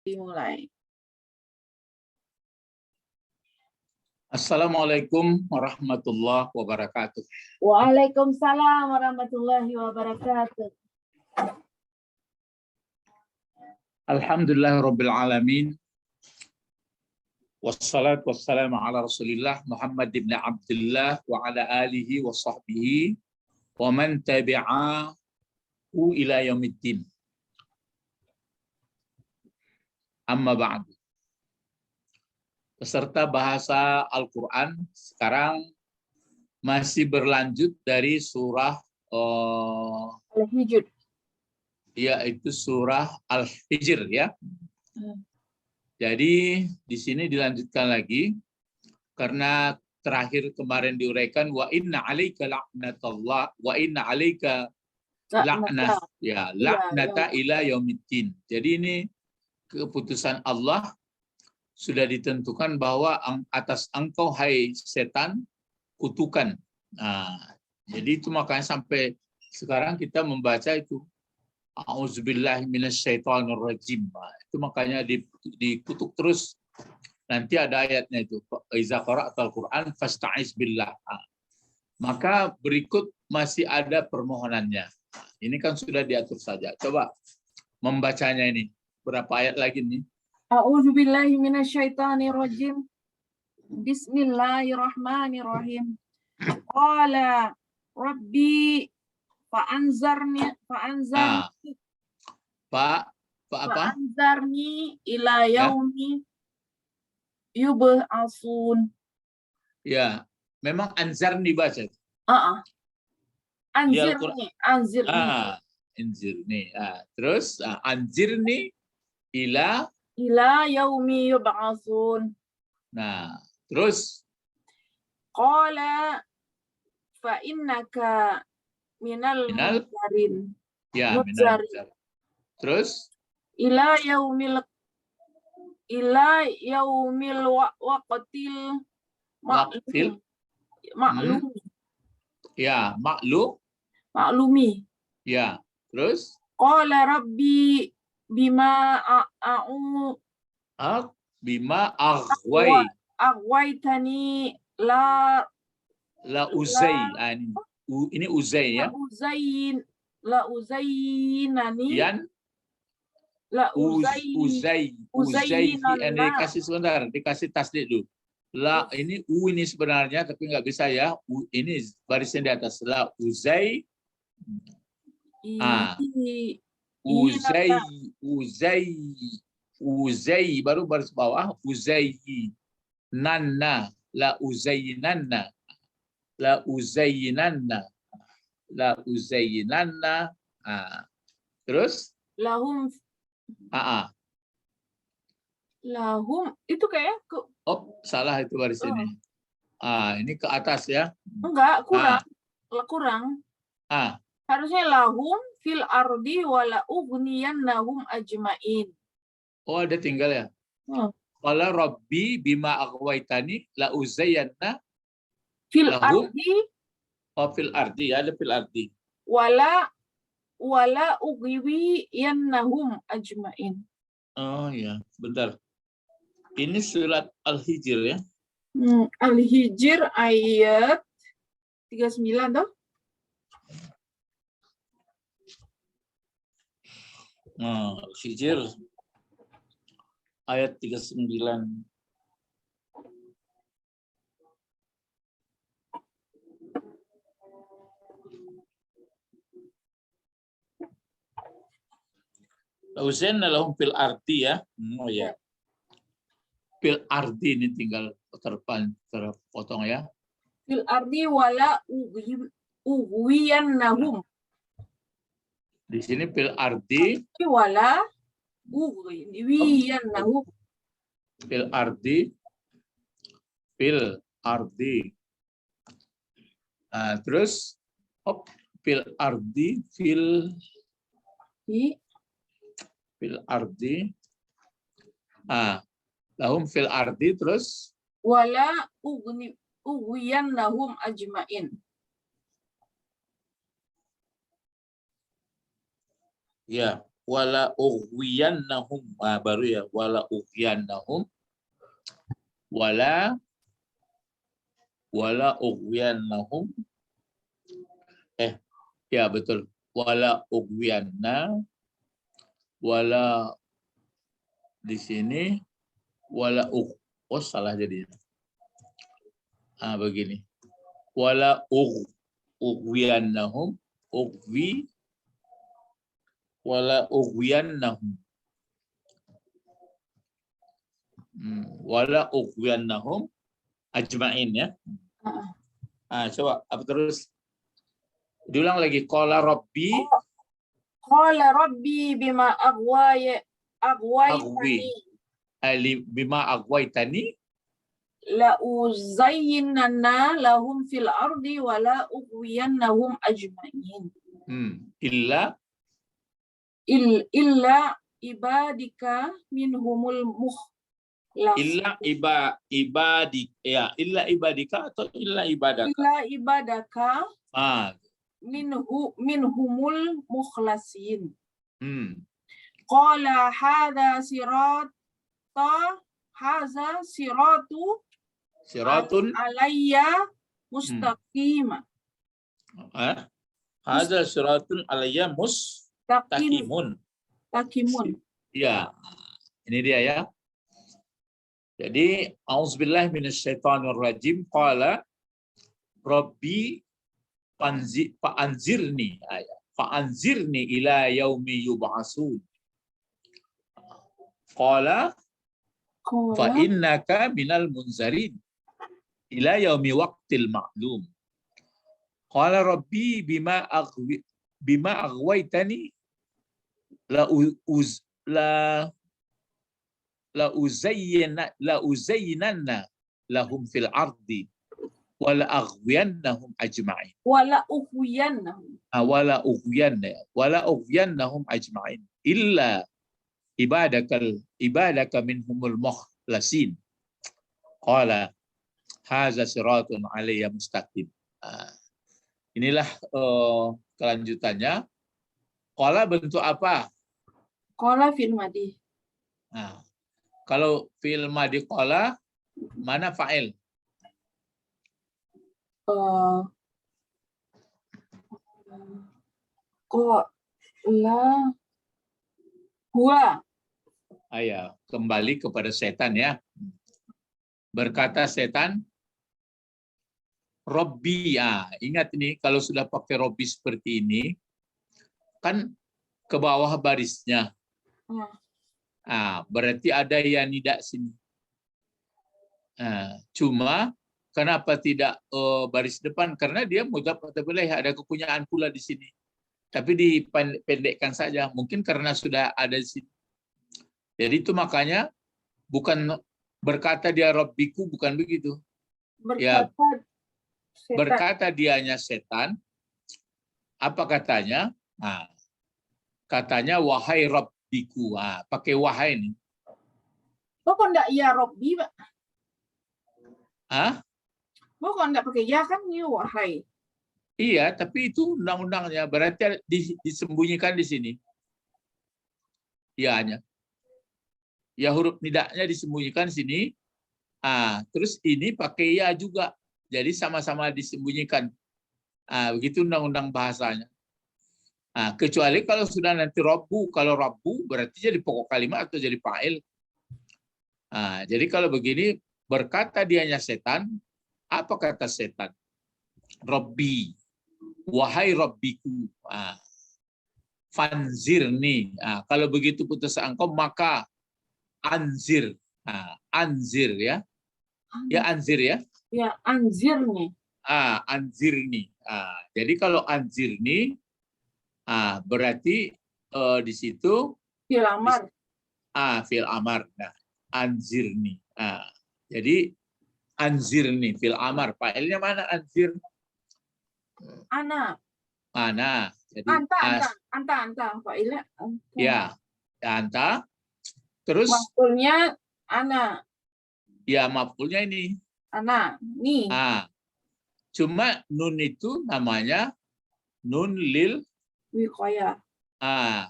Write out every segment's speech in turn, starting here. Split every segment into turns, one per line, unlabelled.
Dimulai.
Assalamualaikum warahmatullahi wabarakatuh.
Waalaikumsalam warahmatullahi wabarakatuh.
Alhamdulillahirabbil alamin. Wassalatu wassalamu ala Rasulillah Muhammad ibn Abdullah wa ala alihi wa sahbihi wa man tabi'ahu ila yaumiddin. Amma ba'du. Peserta bahasa Al-Quran sekarang masih berlanjut dari surah
Al-Hijr.
yaitu surah Al-Hijr ya. Jadi di sini dilanjutkan lagi karena terakhir kemarin diuraikan wa inna 'alaika la'natullah wa inna 'alaika la'nah ya la'nata ila yaumiddin. Jadi ini keputusan Allah sudah ditentukan bahwa atas engkau hai setan kutukan. Nah, jadi itu makanya sampai sekarang kita membaca itu A'udzubillahi minasyaitonirrajim. Itu makanya dikutuk terus. Nanti ada ayatnya itu. Iza qara'tal Qur'an fasta'iz billah. Maka berikut masih ada permohonannya. Ini kan sudah diatur saja. Coba membacanya ini. Berapa ayat lagi nih?
A'udzubillahi minasyaitonirrajim. Bismillahirrahmanirrahim. Qala rabbi fa'anzarni ila yaumi yub'atsun.
Ya, memang anzarni baca.
Anzirni.
Anzirni. Terus anzirni ila
yaumi yub'atsun.
Nah, terus
Qala fa innaka minal munzarin.
Ya, minal. Terus ila yaumil waqtil ma'lum. Ya, maklumi. Ya, terus
Qala rabbi bima aghwaytani la
uzai. Ini uzai ya.
La uzainani.
Uzai. Ini kasih sebentar, dikasih tasdid dulu. La ini ini sebenarnya tapi nggak bisa ya. Ini barisnya di atas. La uzai. Uzai baru baris bawah uzai nanna la uzainanna terus
lahum itu kayak
salah itu baris ini. Ini ke atas ya.
Enggak, kurang. Harusnya lahum fil ardi wala ughniyannahum ajmain.
Ada tinggal ya. Qala rabbi bima aghwaytani la uzayyanna
fil ardi.
Fil ardi ya, ada fil ardi.
Wala ughniyannahum ajmain.
Oh ya, bentar. Ini surat Al-Hijr ya.
Al-Hijr ayat 39 toh?
Al-Hijr ayat 39. Lauzenna lahum fil ardi ya. Ya. Fil ardi ini tinggal terpotong ya.
Fil ardi wala ughwiyannahum.
Di sini fil ardi
wala ughwiyannahum.
Fil ardi. Terus fil ardi fil ardi. Lahum fil ardi terus
wala ughwiyannahum ajmain.
Ya, wala ughwiyannahum. Baru ya, wala ughwiyannahum. Wala ughwiyannahum. Ya betul. Wala ughwiyanna. Wala di sini wala oh salah jadi. Begini. Wala ughwiyannahum. Wala ughwiyannahum. Wala ughwiyannahum ajma'in ya. Coba apa terus? Diulang lagi. Qala rabbi
bima aghwaytani
bima aghwaytani
la uzayyinanna lahum fil ardi wa la ughwiyannahum ajma'in.
Illa
ibadika minhumul mukhlasin.
Illa ibadika atau illa ibadaka?
Illa ibadaka minhumul mukhlasin. Qala hadza siratun alayya mustaqima.
Hadza siratun alayya mustaqimun. Ya, ini dia ya. Jadi, auzubillahi minasyaitonirrajim. Qala rabbi fa'anzirni ila yaumi yub'atsun. Qala fa innaka minal munzarin ila yaumi waqtil ma'lum. Qala rabbi bima aghwaytani la uzayyinanna lahum fil ardi wa la aghwiyannahum ajma'in.
Wala
ughwiyannahum ajma'in illa ibadaka minhumul mukhlasin. Qala hadza siratun alayya mustaqim. Inilah kelanjutannya. Qala bentuk apa?
Qala fil madi.
Kalau fil madi qala, mana fa'il?
Qala huwa.
Kembali kepada setan ya. Berkata setan, Robbi. Ingat ini, kalau sudah pakai Robbi seperti ini, kan ke bawah barisnya. Berarti ada yang tidak sini. Cuma kenapa tidak baris depan? Karena dia mudhaf atau boleh ada kepunyaan pula di sini. Tapi dipendekkan saja. Mungkin karena sudah ada di sini. Jadi itu makanya bukan berkata dia Rabbiku, bukan begitu. Berkata dianya setan. Apa katanya? Katanya wahai Rabbiku. Pakai wahai ini.
Kok enggak ya Rabbi, Pak? Kok enggak pakai ya, kan ini wahai.
Iya, tapi itu undang-undangnya. Berarti disembunyikan di sini. Ianya. Ya huruf nidaknya disembunyikan di sini. Terus ini pakai ya juga. Jadi sama-sama disembunyikan. Begitu undang-undang bahasanya. Kecuali kalau sudah nanti Rabbu. Kalau Rabbu berarti jadi pokok kalimat atau jadi fa'il. Jadi kalau begini, berkata dianya setan, apa kata setan? Rabbi, wahai Rabbiku. Fanzirni. Kalau begitu putus engkau, maka anzir. Anzir ya. Ya anzir ya.
Ya anzirni.
Anzirni. Jadi kalau anzirni, berarti di situ
Fil amar.
Fil amar. Anzirni. Jadi anzirni fil amar. Fa'ilnya mana anzir?
Ana.
Jadi
anta. Fa'ilnya anta.
Ya, anta. Terus
maf'ulnya ana.
Ya, maf'ulnya ini.
Ana. Nih.
Cuma nun itu namanya nun lil
wiqayah.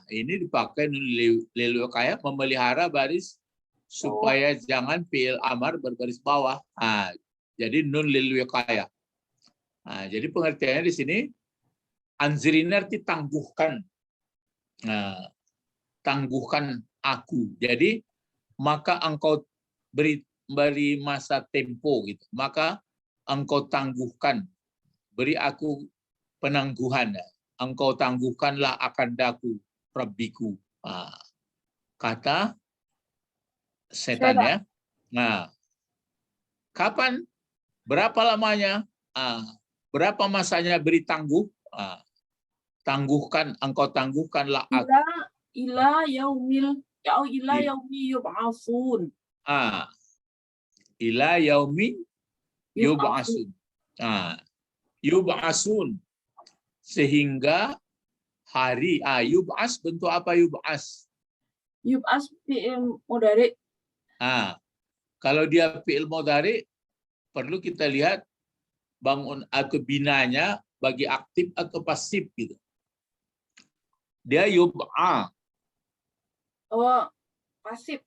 Ini dipakai nun lil wiqayah, memelihara baris supaya jangan fi'il amar berbaris bawah. Jadi nun lil wiqayah. Jadi pengertiannya di sini anzir ini arti tangguhkan. Tangguhkan aku. Jadi maka engkau beri masa tempo gitu. Maka engkau tangguhkan, beri aku penangguhan. Engkau tangguhkanlah akan daku, Rabbiku. Kata setan ya. Nah, kapan? Berapa lamanya? Berapa masanya beri tangguh? Tangguhkan, engkau tangguhkanlah aku.
Ila yaumi yub'atsun.
Ila yaumi yub'atsun. Yub'atsun. Sehingga hari. Yub'as bentuk apa yub'as?
Yub'as fi'il mudhari.
Kalau dia fi'il mudhari, perlu kita lihat bangun atau binanya bagi aktif atau pasif gitu. Dia yub'a.
Pasif.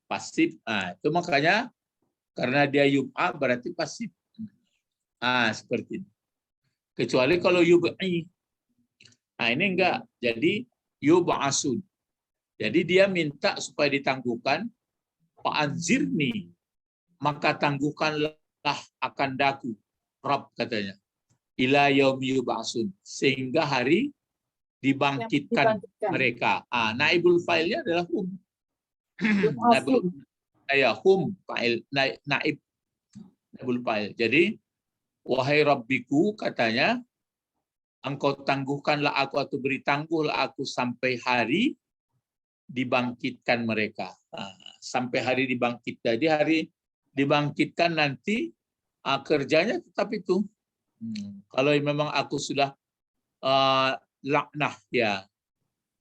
Pasif. Itu makanya karena dia yub'a berarti pasif. Seperti ini. Kecuali kalau yub'i. Ini enggak. Jadi yub'asun. Jadi dia minta supaya ditangguhkan. Fa'anzirni. Maka tangguhkanlah akan daku. Rabb katanya. Ila yaumi yub'asun. Sehingga hari dibangkitkan mereka. Naibul fa'ilnya adalah hum. Hum fa'il, naib naibul fa'il. Jadi wahai Rabbiku katanya, engkau tangguhkanlah aku atau beri tangguhlah aku sampai hari dibangkitkan mereka. Sampai hari dibangkit. Jadi hari dibangkitkan nanti kerjanya tetap itu. Kalau memang aku sudah laknah ya,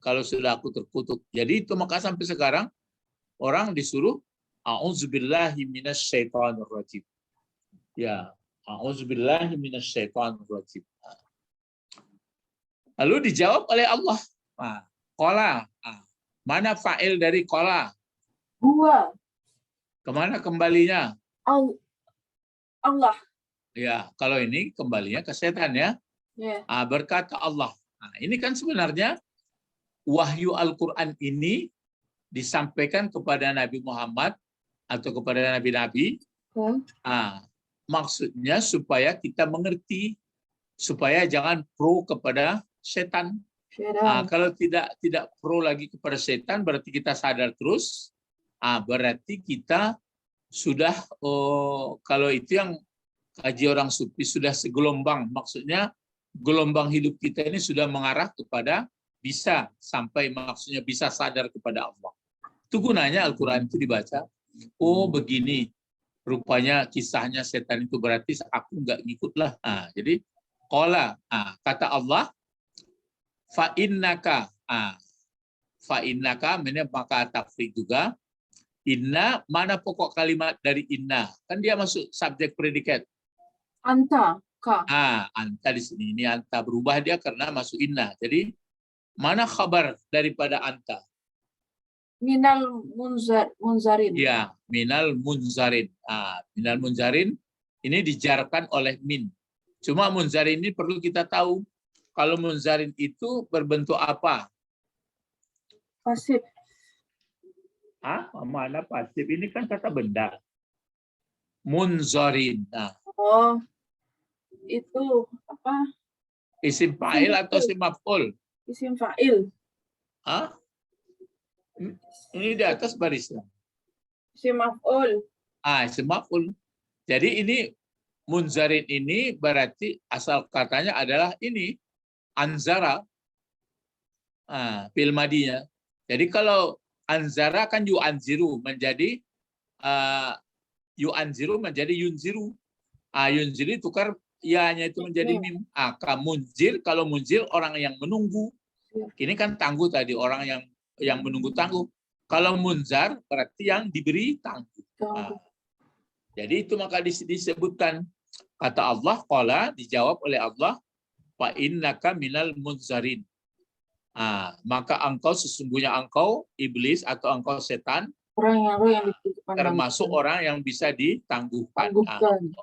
kalau sudah aku terkutuk. Jadi itu maka sampai sekarang orang disuruh a'udzubillahi minasyaitonir rajim. Ya, a'udzubillahi minasyaitonir rajim. Lalu dijawab oleh Allah. Qala. Mana fa'il dari qala?
Huwa.
Kemana kembalinya?
Allah.
Ya, kalau ini kembalinya ke setan ya. Berkata Allah. Ini kan sebenarnya wahyu Al-Quran ini disampaikan kepada Nabi Muhammad atau kepada nabi-nabi. Maksudnya supaya kita mengerti, supaya jangan pro kepada setan. Kalau tidak pro lagi kepada setan, berarti kita sadar terus. Berarti kita sudah kalau itu yang kaji orang sufi sudah segelombang. Maksudnya gelombang hidup kita ini sudah mengarah kepada bisa sampai maksudnya bisa sadar kepada Allah. Itu gunanya Al-Quran itu dibaca. Begini rupanya kisahnya setan itu, berarti aku nggak ngikutlah. Jadi qala, kata Allah, fa innaka maka tafsir juga. Inna, mana pokok kalimat dari inna? Kan dia masuk subjek predikat.
Anta.
Anta di sini. Ini anta berubah dia karena masuk inna. Jadi mana kabar daripada anta?
Minal munzarin.
Ya, minal munzarin. Minal munzarin ini dijarkan oleh min. Cuma munzarin ini perlu kita tahu. Kalau munzarin itu berbentuk apa?
Pasif.
Mana pasif? Ini kan kata benda. Munzarin.
Itu apa?
Isim fa'il atau isim maf'ul?
Isim fa'il.
Ini di atas barisnya.
Isim maf'ul.
Isim maf'ul. Jadi ini munzarin ini berarti asal katanya adalah ini anzara. Fi'il madinya. Jadi kalau anzara kan yu'anziru menjadi yu'anziru menjadi yunziru. Yunziru tukar ya-nya itu menjadi mim. Munzir, kalau munzir orang yang menunggu. Ini kan tangguh tadi, orang yang menunggu tangguh. Kalau munzar berarti yang diberi tangguh. Jadi itu maka disebutkan kata Allah qala, dijawab oleh Allah fa innaka minal munzarin. Maka engkau sesungguhnya engkau iblis atau engkau setan
Orang yang dititipkan
termasuk orang yang bisa ditangguhkan.
tangguhkan.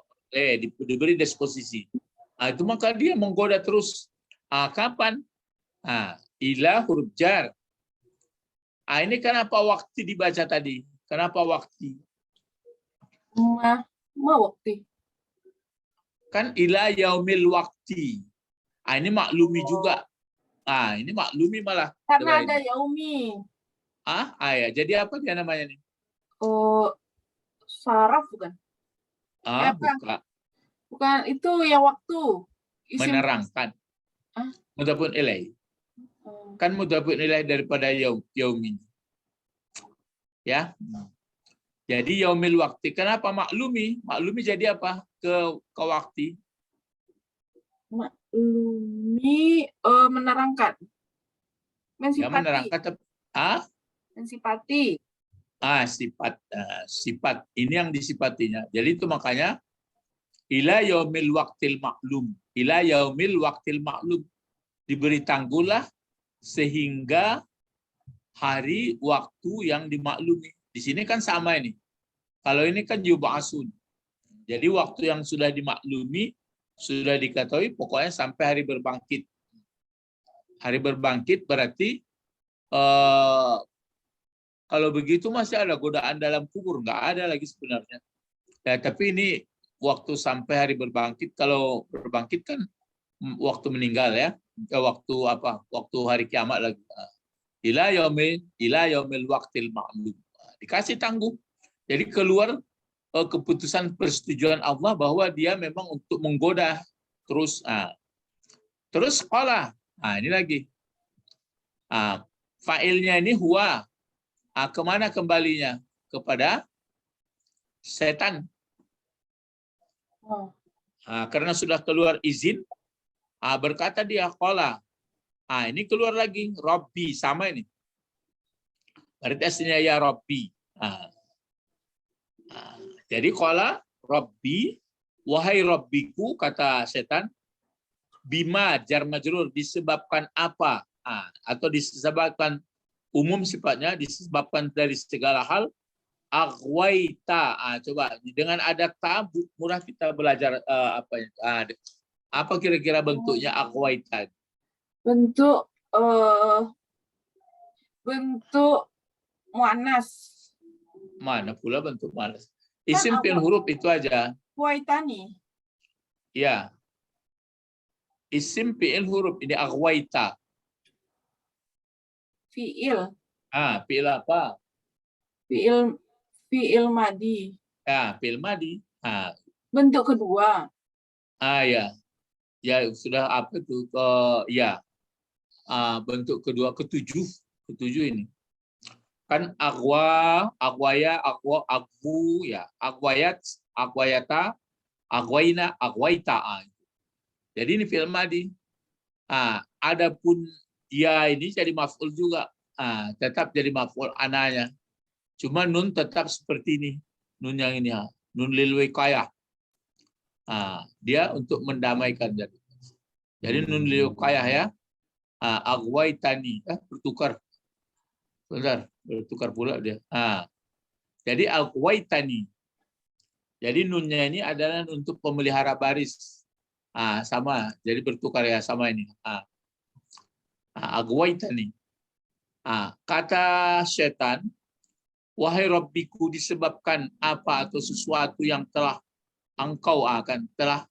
Diberi disposisi. Itu maka dia menggoda terus. Kapan? Ila huruf jar. Ini kenapa waktu dibaca tadi? Kenapa waktu?
Waktu.
Kan ila yaumil wakti. Ini maklumi juga. Ini maklumi malah.
Karena ada yaumi.
Ya. Jadi apa dia namanya nih?
Saraf bukan? Bukan itu yang waktu.
Menerangkan. Mudhafun ilaih. Kan mudhafun ilaih daripada yaumi. Ya. Jadi yaumil wakti. Kenapa maklumi? Maklumi jadi apa? Ke waktu.
Maklumi menerangkan. Mensifati.
Ya, menerangkan.
Mensifati.
Sifat. Ini yang disifatinya. Jadi itu makanya ila yaumil waktil maklum. Ila yaumil waktil maklum. Diberi tangguhlah sehingga hari waktu yang dimaklumi. Di sini kan sama ini. Kalau ini kan yub'asun. Jadi waktu yang sudah dimaklumi, sudah diketahui pokoknya sampai hari berbangkit. Hari berbangkit berarti kalau begitu masih ada godaan dalam kubur, nggak ada lagi sebenarnya. Tapi ini waktu sampai hari berbangkit. Kalau berbangkit kan waktu meninggal ya, waktu apa? Waktu hari kiamat lagi. Ila yaumil waqtil ma'lum. Dikasih tangguh. Jadi keluar keputusan persetujuan Allah bahwa dia memang untuk menggoda terus. Terus qala. Ini lagi. Fa'ilnya ini huwa. Kemana kembalinya? Kepada setan. Karena sudah keluar izin, berkata dia qala. Ini keluar lagi Rabbi, sama ini. Berarti aslinya ya Rabbi. Jadi qala Rabbi, wahai Rabbiku, kata setan, bima jar majrur, disebabkan apa? Atau disebabkan umum sifatnya, disebabkan dari segala hal. Aghwaita. Coba dengan ada ta murah kita belajar apa kira-kira bentuknya aghwaita?
Bentuk muannas.
Mana pula bentuk muannas? Isim fi'il huruf itu aja.
Waitani.
Ya. Isim fi'il huruf ini aghwaita.
Fi'il.
Fi'il apa?
Fi'il madi.
Ya, fi'il madi.
Bentuk kedua.
Ya. Ya, sudah apa itu? Ya. Bentuk kedua, ketujuh ini. Kan agwaya, agwu, ya. Agwayat, agwayata, agwaina, agwaita. Jadi ini fi'il madi. Adapun dia ini jadi maf'ul juga. Tetap jadi maf'ul ananya. Cuma nun tetap seperti ini. Nun yang ini. Nun lil wiqayah. Dia untuk mendamaikan. Jadi nun lil wiqayah ya. Aghwaitani. Bertukar. Bentar. Bertukar pula dia. Jadi aghwaitani. Jadi nunnya ini adalah untuk pemelihara baris. Sama. Jadi bertukar ya sama ini. Aghwaitani. Kata setan, wahai Rabbiku, disebabkan apa atau sesuatu yang telah engkau telah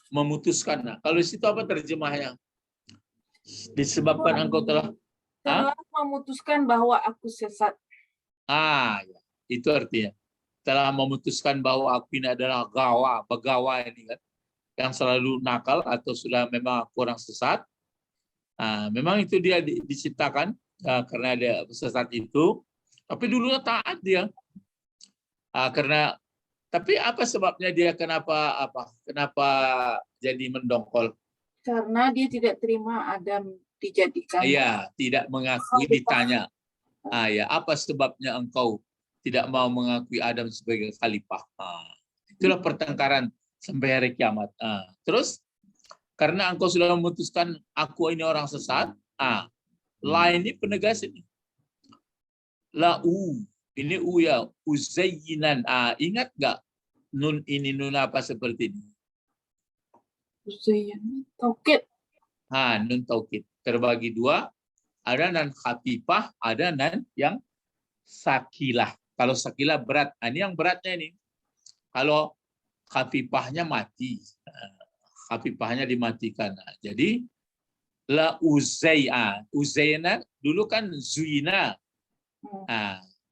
memutuskan. Kalau di situ apa terjemahnya? Disebabkan engkau telah
memutuskan bahwa aku sesat.
Ya. Itu artinya. Telah memutuskan bahwa aku ini adalah begawa ini kan. Yang selalu nakal atau sudah memang kurang sesat. Memang itu dia diciptakan karena dia sesat itu. Tapi dulunya taat dia. Tapi apa sebabnya dia kenapa jadi mendongkol?
Karena dia tidak terima Adam dijadikan.
Iya, tidak mengakui, ditanya. Ya, apa sebabnya engkau tidak mau mengakui Adam sebagai khalifah? Itulah pertengkaran sampai hari kiamat. Terus karena engkau sudah memutuskan aku ini orang sesat, La ini penegas ini. La u. Ini u ya. Uzayyinan. Ingat nggak nun ini nun apa seperti ini?
Uzayyan. Taukid.
Nun taukid. Terbagi dua. Ada nan khafifah, ada nan yang sakilah. Kalau sakilah berat. Ini yang beratnya ini. Kalau khafifahnya mati. Khafifahnya dimatikan. Jadi la uzayya. Uzayyana dulu kan zuyina.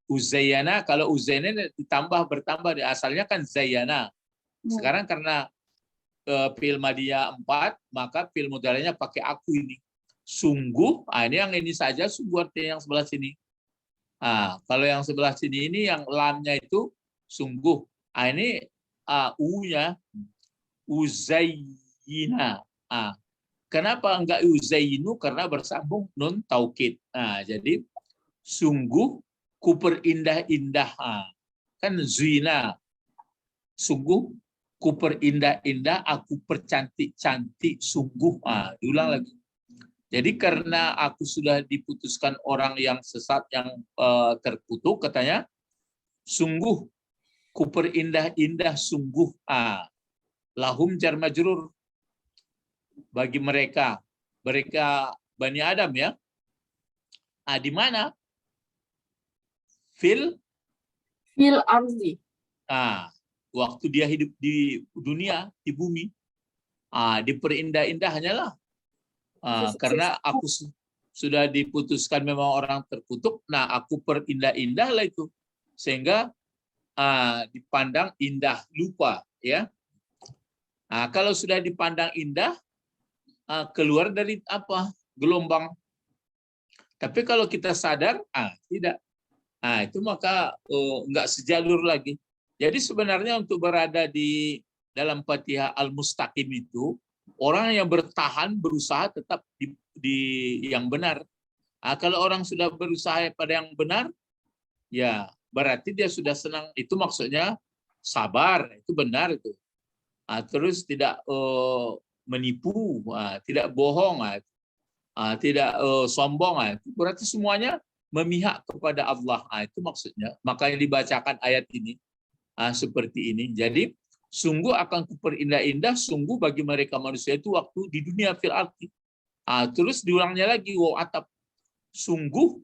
Uzayyana, kalau uzayyana ditambah bertambah, asalnya kan zayyana. Sekarang karena fi'il madiyah 4, maka fi'il mudhari'nya pakai aku ini. Sungguh, ini yang ini saja sungguh artinya yang sebelah sini. Kalau yang sebelah sini ini yang lamnya itu sungguh. Ini u-nya uzayyina. Kenapa enggak uzayyinu? Karena bersambung nun taukid. Jadi sungguh ku perindah-indah. Kan zina. Sungguh ku perindah-indah, aku percantik-cantik sungguh. Diulang lagi. Jadi karena aku sudah diputuskan orang yang sesat, yang terkutuk, katanya sungguh ku perindah-indah sungguh. Lahum jar majrur, bagi mereka Bani Adam ya. Di mana? Fil
ardi.
Waktu dia hidup di dunia, di bumi, diperindah-indah hanyalah karena aku sudah diputuskan memang orang terkutuk. Aku perindah-indah lah itu, sehingga dipandang indah lupa ya. Kalau sudah dipandang indah, keluar dari gelombang. Tapi kalau kita sadar, tidak. Itu maka enggak sejalur lagi. Jadi sebenarnya untuk berada di dalam Fatihah Al-Mustaqim itu, orang yang bertahan, berusaha tetap di yang benar. Kalau orang sudah berusaha pada yang benar, ya berarti dia sudah senang. Itu maksudnya sabar, itu benar itu. Terus tidak menipu, tidak bohong, tidak sombong. Berarti semuanya memihak kepada Allah. Itu maksudnya. Makanya dibacakan ayat ini seperti ini. Jadi sungguh akan kuperindah-indah sungguh bagi mereka manusia itu waktu di dunia fil ardi. Terus diulangnya lagi wa atap. Sungguh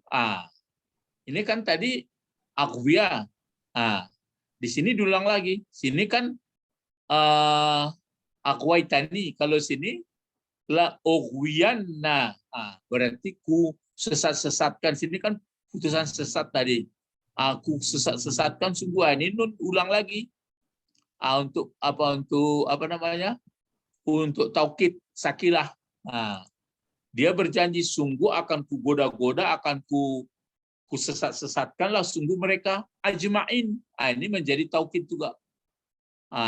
ini kan tadi aqwiya. Di sini diulang lagi. Sini kan aqwaitani. Kalau sini la ughwiyanna. Berarti ku sesat-sesatkan. Sini kan putusan sesat tadi. Aku sesat-sesatkan sungguh. Ini nun ulang lagi. Untuk apa namanya? Untuk taukid sakilah. Dia berjanji sungguh akan ku goda-goda, akan ku sesat-sesatkanlah sungguh mereka ajma'in. Ini menjadi taukid juga.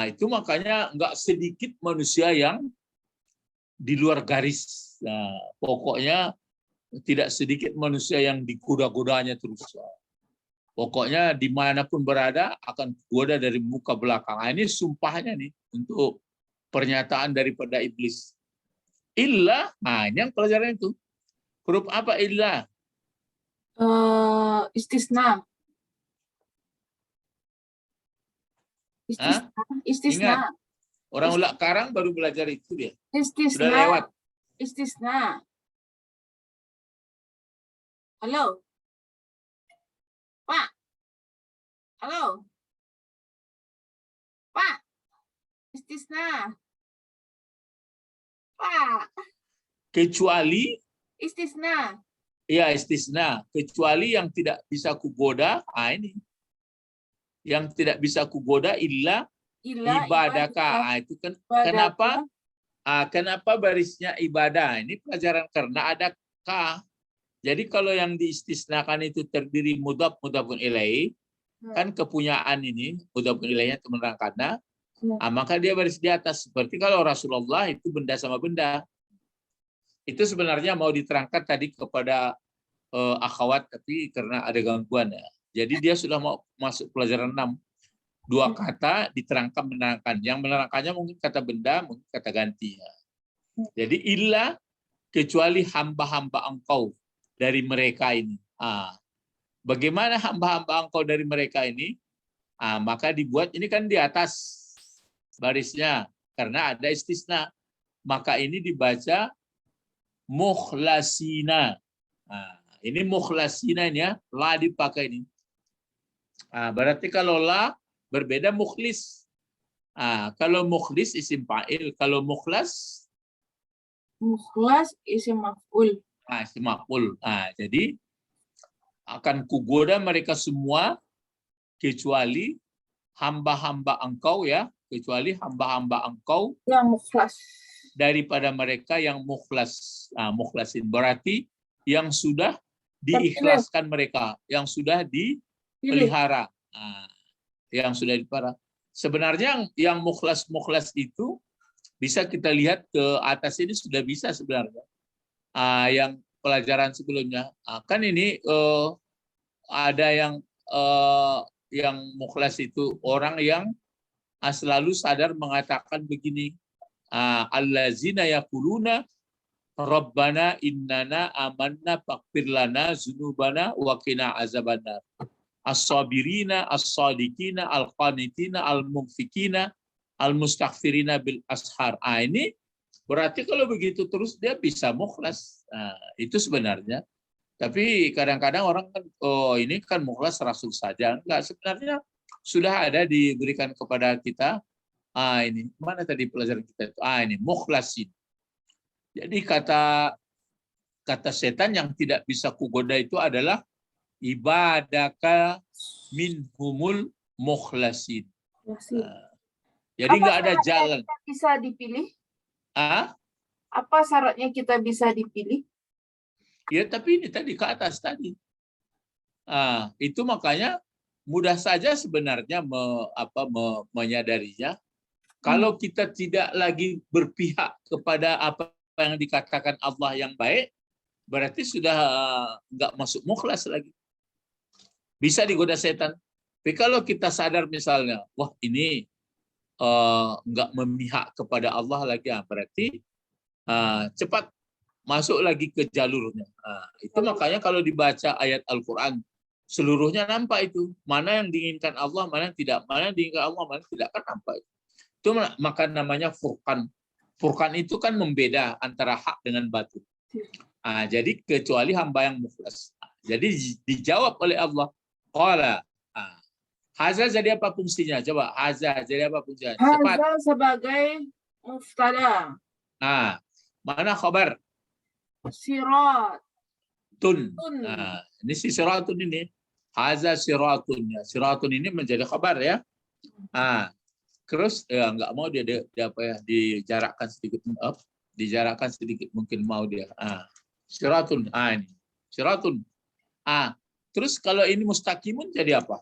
Itu makanya enggak sedikit manusia yang di luar garis. Pokoknya tidak sedikit manusia yang digoda-godanya terus. Pokoknya dimanapun berada akan goda dari muka belakang. Ini sumpahnya nih untuk pernyataan daripada iblis. Illa, ini yang pelajaran itu. Huruf apa illa?
Istisna. Istisna.
Ingat, orang ulak karang baru belajar itu dia.
Istisna.
Sudah lewat.
Istisna. Halo. Pak. Halo. Pak. Istisna. Pak.
Kecuali
Istisna.
ya istisna, kecuali yang tidak bisa kugoda, ini. Yang tidak bisa kugoda illa ibadaka. Itu kan kenapa? Kenapa barisnya ibadah? Ini pelajaran karena ada ka. Jadi kalau yang diistisnakan itu terdiri mudhaf mudhafun ilaih, kan kepunyaan ini mudhafun ilaihnya itu menerangkannya, maka dia baris di atas. Seperti kalau Rasulullah itu benda sama benda. Itu sebenarnya mau diterangkan tadi kepada akhwat, tapi karena ada gangguan ya. Jadi dia sudah mau masuk pelajaran 6. Dua kata diterangkan menerangkan. Yang menerangkannya mungkin kata benda, mungkin kata ganti. Jadi illa kecuali hamba-hamba engkau dari mereka ini. Bagaimana hamba-hamba engkau dari mereka ini? Maka dibuat ini kan di atas barisnya karena ada istisna. Maka ini dibaca mukhlasina. Ini mukhlasina ini ya, la dipakai ini. Berarti kalau la berbeda mukhlis. Kalau mukhlis isim fa'il, kalau mukhlas
isim maf'ul.
Isim maf'ul. Jadi akan kugoda mereka semua kecuali hamba-hamba engkau ya, kecuali hamba-hamba engkau
yang mukhlas
daripada mereka yang mukhlas. Mukhlasin berarti yang sudah diikhlaskan mereka, yang sudah dipelihara. Yang sudah dipelihara. Sebenarnya yang mukhlas itu bisa kita lihat ke atas ini sudah bisa sebenarnya. Yang pelajaran sebelumnya kan ini ada yang mukhlas itu orang yang selalu sadar mengatakan begini, allazina yaquluna rabbana innana amanna faghfir lana dzunubana wa qina azabannar as-sabirina as-sadiqina al-qanitina al-munfikina al-mustaghfirina bil ashar. Ini berarti kalau begitu terus dia bisa mukhlas. Itu sebenarnya. Tapi kadang-kadang orang kan, ini kan mukhlas Rasul saja. Enggak, sebenarnya sudah ada diberikan kepada kita. Ini mana tadi pelajaran kita itu? Ini mukhlasin. Jadi kata setan yang tidak bisa kugoda itu adalah ibadaka minhumul mukhlasin. Jadi nggak ada jalan.
Kita bisa dipilih?
Apa
syaratnya kita bisa dipilih?
Ya, tapi ini tadi ke atas tadi. Itu makanya mudah saja sebenarnya menyadarinya. Kalau kita tidak lagi berpihak kepada apa yang dikatakan Allah yang baik, berarti sudah nggak masuk mukhlas lagi. Bisa digoda setan. Tapi kalau kita sadar misalnya, wah ini nggak memihak kepada Allah lagi, berarti cepat masuk lagi ke jalurnya. Itu makanya kalau dibaca ayat Al-Quran, seluruhnya nampak itu. Mana yang diinginkan Allah, mana yang tidak. Mana yang diinginkan Allah, mana yang tidak, kan nampak. Itu maka namanya furqan. Furqan itu kan membeda antara hak dengan batil. Jadi kecuali hamba yang mukhlas. Jadi dijawab oleh Allah. Qala. Haza jadi apa fungsinya? Coba, haza jadi apa fungsinya? Cepat.
Haza sebagai muftada.
Mana khabar?
Siratun.
Ini si siratun ini. Haza siratun. Siratun ini menjadi khabar ya. Terus nggak mau dia apa ya, dijarakkan sedikit, dijarakkan sedikit mungkin mau dia. Siratun. Ini. Siratun. Terus kalau ini mustaqimun jadi apa?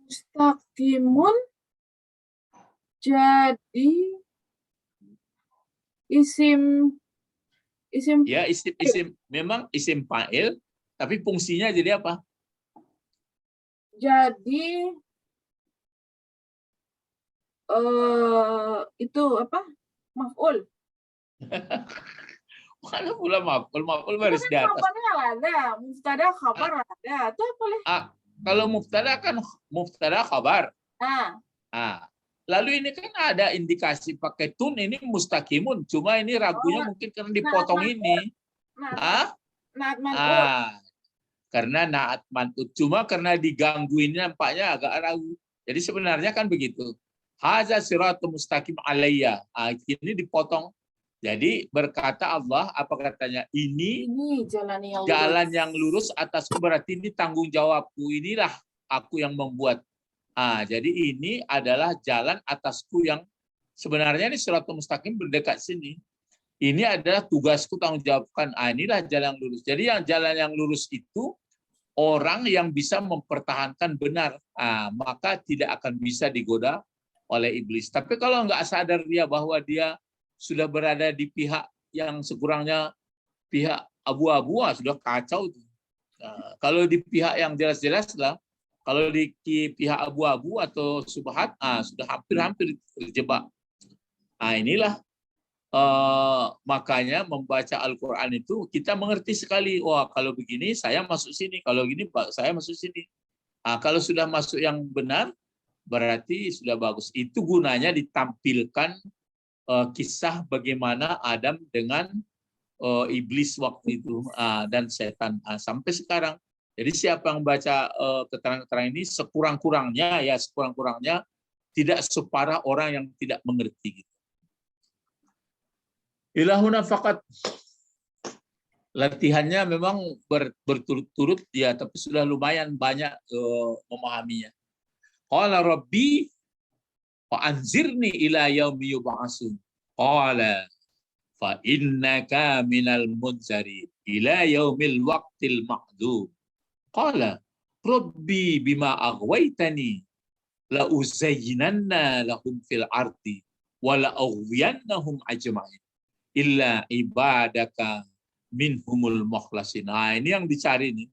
Mustaqimun jadi isim
ya, isim memang isim fa'il, tapi fungsinya jadi apa?
Jadi itu apa? Maf'ul.
Mana pula maf'ul? Maf'ul baris di atas.
Khabarnya ada, mubtada khabar ada. Itu boleh.
Kalau mubtada kan mubtada khabar. Lalu ini kan ada indikasi pakai tun, ini mustaqimun. Cuma ini ragunya mungkin karena dipotong ini.
Naat man'ut.
Karena naat man'ut. Cuma karena digangguinnya nampaknya agak ragu. Jadi sebenarnya kan begitu. Haza siratul mustaqim alayya. Ini dipotong. Jadi berkata Allah, apa katanya? Ini jalan yang lurus atasku, berarti ini tanggung jawabku. Inilah aku yang membuat. Jadi ini adalah jalan atasku yang sebenarnya ini siratul mustaqim berdekat sini. Ini adalah tugasku, tanggung jawabkan. Inilah jalan yang lurus. Jadi yang jalan yang lurus itu orang yang bisa mempertahankan benar. Maka tidak akan bisa digoda oleh iblis. Tapi kalau nggak sadar dia bahwa dia sudah berada di pihak yang sekurangnya pihak abu-abu, sudah kacau. Kalau di pihak yang jelas-jelas lah, kalau di pihak abu-abu atau subhat, sudah hampir-hampir terjebak. Inilah makanya membaca Al-Quran itu kita mengerti sekali. Wah, kalau begini saya masuk sini, kalau gini saya masuk sini. Kalau sudah masuk yang benar, berarti sudah bagus. Itu gunanya ditampilkan kisah bagaimana Adam dengan iblis waktu itu dan setan sampai sekarang. Jadi siapa yang baca keterangan-keterangan ini sekurang-kurangnya tidak separah orang yang tidak mengerti. Ilahuna fakat latihannya memang berturut-turut ya, tapi sudah lumayan banyak memahaminya. Qala rabbi fa anzirni ila yaumi yub'atsun. Qala fa innaka minal munzarin ila yaumil waqtil ma'dud. Qala rabbi bima aghwaytani la uzayyinanna lahum fil ardi wa la aghwiyannahum ajma'in illa ibadaka minhumul mukhlasin. Ini yang dicari nih.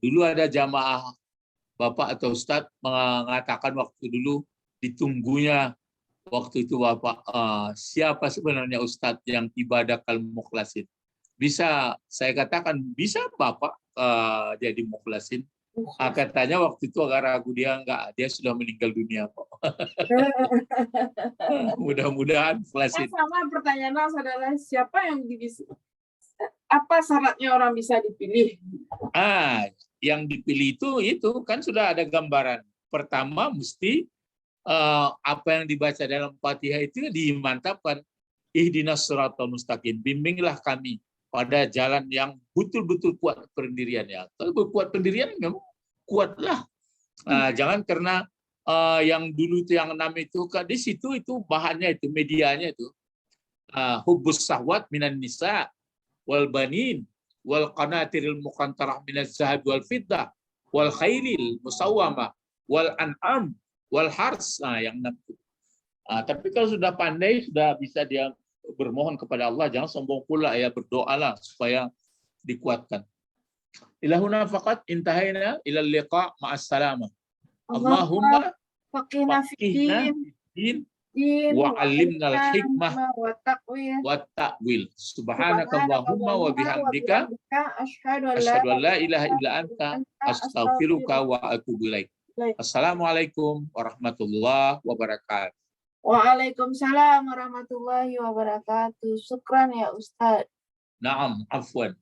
Dulu ada jamaah Bapak atau Ustadz mengatakan waktu dulu ditunggunya waktu itu Bapak, siapa sebenarnya Ustadz yang ibadakal mukhlasin? Bisa saya katakan bisa Bapak jadi mukhlasin. Katanya waktu itu agak ragu, dia sudah meninggal dunia kok. Mudah-mudahan mukhlasin.
Sama pertanyaan adalah siapa yang apa syaratnya orang bisa dipilih?
Yang dipilih itu kan sudah ada gambaran. Pertama mesti apa yang dibaca dalam Fatihah itu dimantapkan. Ihdinas siratal mustaqim, bimbinglah kami pada jalan yang betul-betul kuat pendirian ya. Kalau kuat pendirian memang kuatlah. Jangan karena yang dulu itu yang 6 itu di situ itu bahannya itu medianya itu hubbus sahwat minan nisa wal banin wal qanatiril muqantarah minaz zahab wal fiddah wal khailil musawwamah wal an'am wal hars. Yang 6 itu. Tapi kalau sudah pandai, sudah bisa dia bermohon kepada Allah, jangan sombong pula ya, berdoalah supaya dikuatkan. Ilahuna faqat intahaina ilal liqa ma'as salamah. Allahumma faqihna fid-din wa 'allimnal hikmah wa ta'wil. Subhanakallahumma wa bihamdika asyhadu an la ilaha illa anta astaghfiruka wa atubu ilaik. Assalamualaikum warahmatullahi wabarakatuh.
Waalaikumsalam warahmatullahi wabarakatuh. Syukran ya Ustadz.
Naam, afwan.